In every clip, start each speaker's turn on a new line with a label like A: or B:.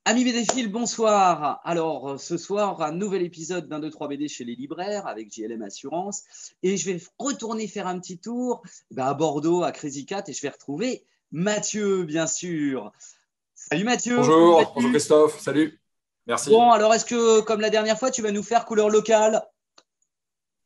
A: Amis BDphiles, bonsoir. Alors, ce soir, un nouvel épisode d'un 2-3 BD chez les libraires avec JLM Assurance. Et je vais retourner faire un petit tour à Bordeaux, à Crazy Cat, et je vais retrouver Mathieu, bien sûr. Salut Mathieu, comment
B: Bonjour
A: vas-tu?
B: Christophe, salut, merci.
A: Bon, alors est-ce que, comme la dernière fois, tu vas nous faire couleur locale?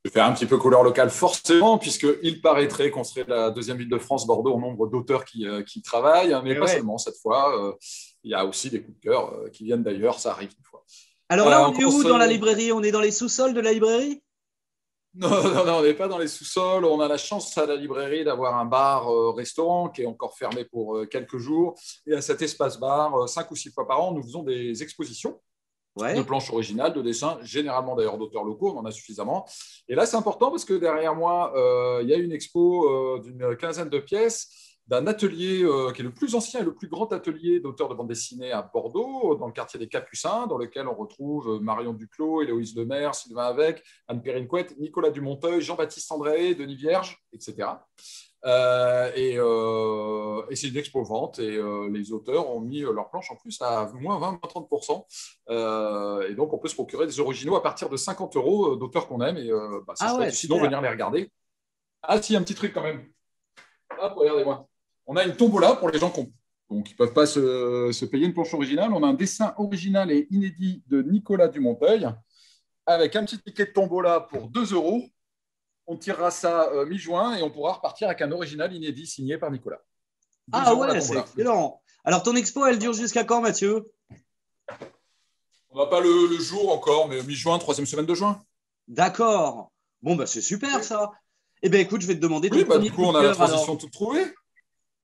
B: Je vais faire un petit peu couleur locale forcément, puisqu'il paraîtrait qu'on serait la deuxième ville de France, Bordeaux, en nombre d'auteurs qui travaillent, mais
A: Eh
B: pas
A: ouais.
B: seulement cette fois. Il y a aussi des coups de cœur qui viennent d'ailleurs, ça arrive une fois.
A: Alors là, on
B: On
A: est où
B: commence.
A: dans la librairie? On est dans les sous-sols de la librairie?
B: Non, non, non, on n'est pas dans les sous-sols. On a la chance à la librairie d'avoir un bar-restaurant qui est encore fermé pour quelques jours. Et à cet espace-bar, 5 ou 6 fois par an, nous faisons des expositions de
A: Ouais.
B: planches originales, de dessins, généralement d'ailleurs d'auteurs locaux, on en a suffisamment. Et là, c'est important parce que derrière moi, il y a une expo d'une quinzaine de pièces d'un atelier qui est le plus ancien et le plus grand atelier d'auteurs de bande dessinée à Bordeaux, dans le quartier des Capucins, dans lequel on retrouve Marion Duclos, Héloïse Lemaire, Sylvain Avec, Anne-Perrine Couette, Nicolas Dumonteuil, Jean-Baptiste André, Denis Vierge, etc. Et c'est une expo-vente et les auteurs ont mis leurs planches en plus à moins 20-30%. Et donc, on peut se procurer des originaux à partir de 50 euros d'auteurs qu'on aime et c'est
A: Ah ouais,
B: chouette. Sinon,
A: super.
B: venir les regarder. Ah, si, un petit truc quand même. Hop, regardez-moi. On a une tombola pour les gens qui ne peuvent pas se payer une planche originale. On a un dessin original et inédit de Nicolas Dumonteuil avec un petit ticket de tombola pour 2 euros. On tirera ça mi-juin et on pourra repartir avec un original inédit signé par Nicolas. 2
A: Ah
B: euros la
A: ouais, c'est
B: tombola.
A: excellent. Alors, ton expo, elle dure jusqu'à quand, Mathieu?
B: On n'a pas le jour encore, mais mi-juin, troisième semaine de juin.
A: D'accord. Bon, bah c'est super
B: Oui,
A: ça. Eh bien, écoute, je vais te demander ton
B: oui, bah,
A: premier
B: du coup,
A: coup de
B: on a la
A: cœur alors.
B: transition toute trouvée.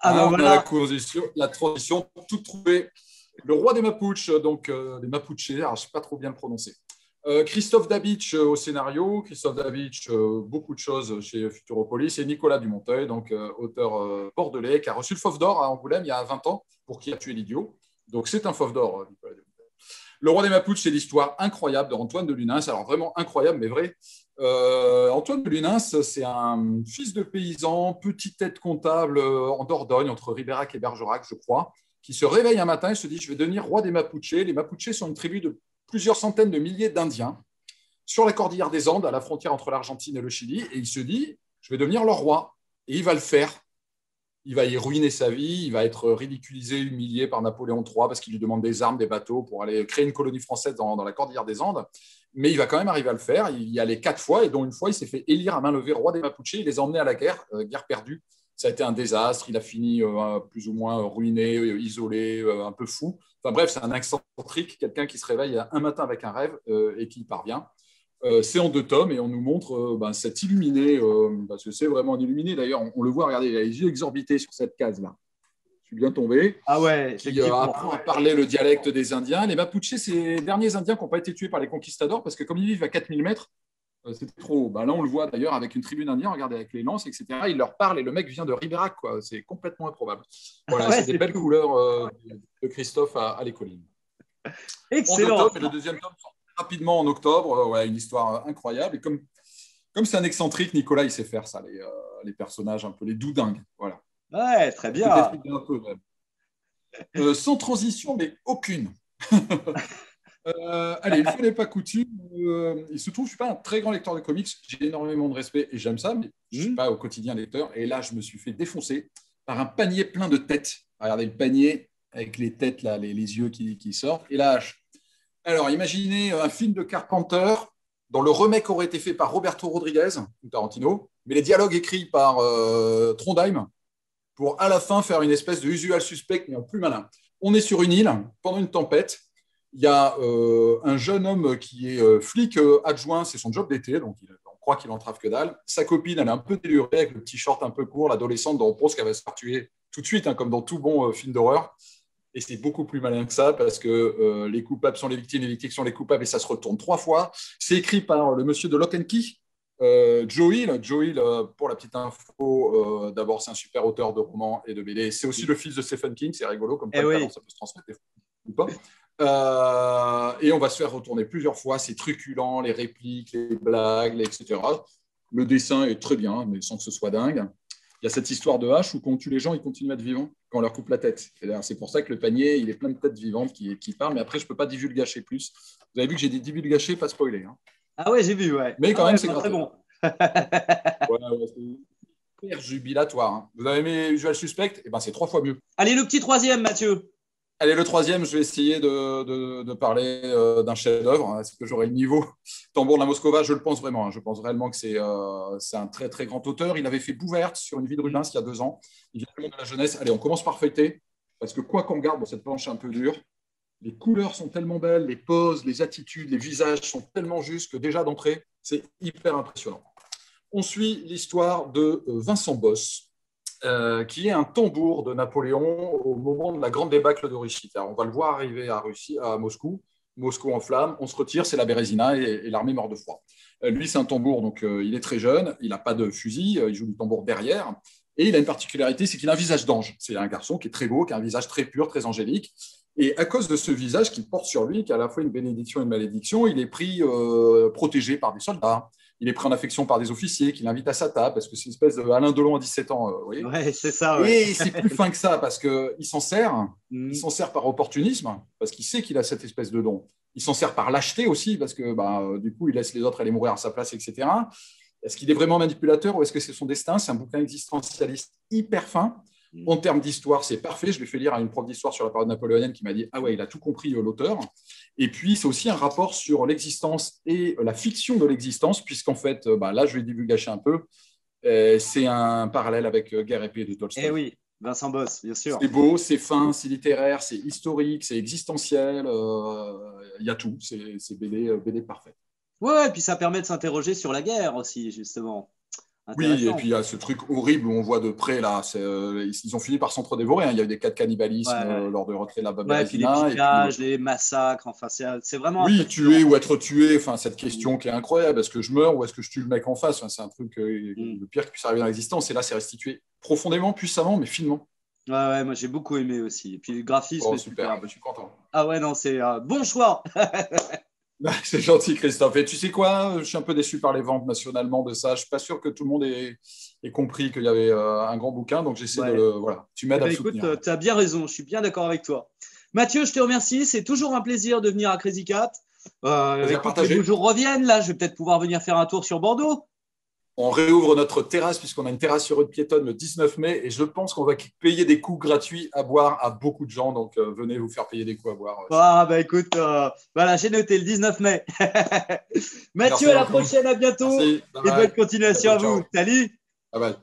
A: Ah ben
B: Hein, on a
A: voilà.
B: la transition toute trouvée. Le roi des Mapuches, donc des Mapuches, alors, je ne sais pas trop bien le prononcer. Christophe Dabitsch au scénario, Christophe Dabitsch, beaucoup de choses chez Futuropolis, et Nicolas Dumonteuil, donc auteur bordelais, qui a reçu le Fauve d'Or à Angoulême il y a 20 ans pour Qui a tué l'idiot. Donc c'est un Fauve d'Or, Nicolas Dumonteuil. Le roi des Mapuches, c'est l'histoire incroyable d'Antoine de Lunens, alors vraiment incroyable, mais vrai. Antoine de Lunens, c'est un fils de paysan, petite tête comptable en Dordogne, entre Ribérac et Bergerac, je crois, qui se réveille un matin et se dit « Je vais devenir roi des Mapuches ». Les Mapuches sont une tribu de plusieurs centaines de milliers d'Indiens sur la cordillère des Andes, à la frontière entre l'Argentine et le Chili, et il se dit « Je vais devenir leur roi ». Et il va le faire. Il va y ruiner sa vie, il va être ridiculisé, humilié par Napoléon III parce qu'il lui demande des armes, des bateaux pour aller créer une colonie française dans la cordillère des Andes. Mais il va quand même arriver à le faire. Il y allait 4 fois, et dont une fois, il s'est fait élire à main levée roi des Mapuches. Il les a emmenés à la guerre, guerre perdue. Ça a été un désastre. Il a fini plus ou moins ruiné, isolé, un peu fou. Enfin bref, c'est un excentrique, quelqu'un qui se réveille un matin avec un rêve et qui y parvient. C'est en 2 tomes et on nous montre cet illuminé, parce que c'est vraiment un illuminé. D'ailleurs, on le voit, regardez, il a les yeux exorbités sur cette case-là. Je suis bien tombé.
A: Ah ouais,
B: Qui
A: effectivement.
B: apprend à parler le dialecte des Indiens. Les Mapuches, c'est les derniers Indiens qui n'ont pas été tués par les conquistadors parce que comme ils vivent à 4000 mètres, c'était trop haut. Ben là, on le voit d'ailleurs avec une tribune indienne, regardez, avec les lances, etc. Il leur parle et le mec vient de Ribérac, quoi. C'est complètement improbable.
A: Ah
B: Voilà,
A: ouais,
B: c'est des
A: c'est
B: belles
A: fou.
B: couleurs de Christophe à les collines. En deux
A: Excellent.
B: tomes, et le deuxième tome sort rapidement en octobre. Ouais, une histoire incroyable. Et comme c'est un excentrique, Nicolas, il sait faire ça, les personnages un peu, les doudingues. Voilà.
A: Ouais, très
B: Je peux
A: bien.
B: t'expliquer un peu, même. Sans transition, mais aucune. Allez, une fois n'est pas coutume, il se trouve, je ne suis pas un très grand lecteur de comics, j'ai énormément de respect et j'aime ça, mais je ne suis
A: Hmm.
B: pas au quotidien lecteur. Et là, je me suis fait défoncer par un panier plein de têtes. Regardez le panier avec les têtes, là, les yeux qui sortent. Et là, alors imaginez un film de Carpenter dont le remake aurait été fait par Roberto Rodriguez, ou Tarantino, mais les dialogues écrits par Trondheim pour à la fin faire une espèce de usual suspect, mais en plus malin. On est sur une île pendant une tempête. Il y a un jeune homme qui est flic adjoint, c'est son job d'été, donc on croit qu'il entrave que dalle. Sa copine, elle est un peu délurée avec le petit short un peu court, l'adolescente dont on pense qu'elle va se faire tuer tout de suite, hein, comme dans tout bon film d'horreur. Et c'est beaucoup plus malin que ça parce que les coupables sont les victimes sont les coupables et ça se retourne 3 fois. C'est écrit par le monsieur de Lock and Key, Joe Hill. Joe Hill, pour la petite info, d'abord, c'est un super auteur de romans et de BD. C'est aussi le fils de Stephen King. C'est rigolo, comme
A: Eh
B: quoi le talent,
A: oui.
B: ça peut se transmettre des fois, ou pas. Et on va se faire retourner plusieurs fois. C'est truculent, les répliques, les blagues, etc. Le dessin est très bien, mais sans que ce soit dingue. Il y a cette histoire de hache où quand on tue les gens, ils continuent à être vivants quand on leur coupe la tête. C'est pour ça que le panier, il est plein de têtes vivantes qui parlent. Mais après, je ne peux pas divulgacher plus. Vous avez vu que j'ai dit divulgacher, pas spoiler. Hein.
A: Ah ouais, j'ai vu, ouais.
B: Mais quand même, c'est
A: très bon.
B: C'est hyper jubilatoire. Hein. Vous avez aimé Usual Suspect? Eh ben, c'est 3 fois mieux.
A: Allez, le petit troisième, Mathieu.
B: Allez, le troisième, je vais essayer de parler d'un chef-d'œuvre. Est-ce que j'aurai le niveau? Tambour de la Moscova, je le pense vraiment. Hein. Je pense réellement que c'est un très, très grand auteur. Il avait fait Bouverte sur Une vie de Rubens il y a 2 ans. Il vient du monde de la jeunesse. Allez, on commence par feuilleter. Parce que quoi qu'on regarde, cette planche est un peu dure. Les couleurs sont tellement belles, les poses, les attitudes, les visages sont tellement justes que déjà d'entrée, c'est hyper impressionnant. On suit l'histoire de Vincent Boss, qui est un tambour de Napoléon au moment de la grande débâcle de Russie. Alors, on va le voir arriver à Moscou. Moscou en flammes, on se retire, c'est la Bérésina et l'armée meurt de froid. Lui, c'est un tambour, donc il est très jeune, il n'a pas de fusil, il joue du tambour derrière. Et il a une particularité, c'est qu'il a un visage d'ange. C'est un garçon qui est très beau, qui a un visage très pur, très angélique. Et à cause de ce visage qu'il porte sur lui, qui est à la fois une bénédiction et une malédiction, il est pris protégé par des soldats. Il est pris en affection par des officiers qui l'invitent à sa table parce que c'est une espèce de Alain Delon à 17 ans. Vous voyez.
A: Ouais, c'est ça. Ouais.
B: Et c'est plus fin que ça parce qu'il s'en sert. Il s'en sert par opportunisme parce qu'il sait qu'il a cette espèce de don. Il s'en sert par lâcheté aussi parce que du coup, il laisse les autres aller mourir à sa place, etc. Est-ce qu'il est vraiment manipulateur ou est-ce que c'est son destin? C'est un bouquin existentialiste hyper fin. En termes d'histoire, c'est parfait. Je l'ai fait lire à une prof d'histoire sur la période napoléonienne qui m'a dit « Ah ouais, il a tout compris, l'auteur ». Et puis, c'est aussi un rapport sur l'existence et la fiction de l'existence, puisqu'en fait, là, je vais divulgacher un peu, c'est un parallèle avec Guerre et paix de Tolstoï.
A: Eh oui, Vincent Boss, bien sûr.
B: C'est beau, c'est fin, c'est littéraire, c'est historique, c'est existentiel, il y a tout. C'est BD parfait.
A: Ouais, et puis ça permet de s'interroger sur la guerre aussi, justement.
B: Oui, et puis il y a ce truc horrible où on voit de près, là, ils ont fini par s'entre-dévorer. Hein. Il y a eu des cas de cannibalisme lors de retrait de la Babylone.
A: Ouais, puis les pillages, les massacres, enfin, c'est vraiment…
B: Oui, tuer ou être tué, enfin, cette question qui est incroyable. Est-ce que je meurs ou est-ce que je tue le mec en face? Enfin, c'est un truc le pire qui puisse arriver dans l'existence. Et là, c'est restitué profondément, puissamment, mais finement.
A: Ouais, moi j'ai beaucoup aimé aussi. Et puis le graphisme,
B: super, je suis content.
A: Ah ouais, non, c'est bon choix.
B: C'est gentil, Christophe. Et tu sais quoi? Je suis un peu déçu par les ventes nationalement de ça. Je ne suis pas sûr que tout le monde ait compris qu'il y avait un grand bouquin. Donc, j'essaie de le… Voilà, tu m'aides à le soutenir.
A: Écoute, tu as bien raison. Je suis bien d'accord avec toi. Mathieu, je te remercie. C'est toujours un plaisir de venir à Crazy Cat. Les beaux jours reviennent. Là, je vais peut-être pouvoir venir faire un tour sur Bordeaux.
B: On réouvre notre terrasse puisqu'on a une terrasse sur rue de piétonne le 19 mai et je pense qu'on va payer des coups gratuits à boire à beaucoup de gens. Donc, venez vous faire payer des coups à boire.
A: Écoute, voilà, j'ai noté le 19 mai. Mathieu, à la prochaine, à bientôt.
B: Merci.
A: Et bonne continuation à vous. Salut.
B: Bye bye.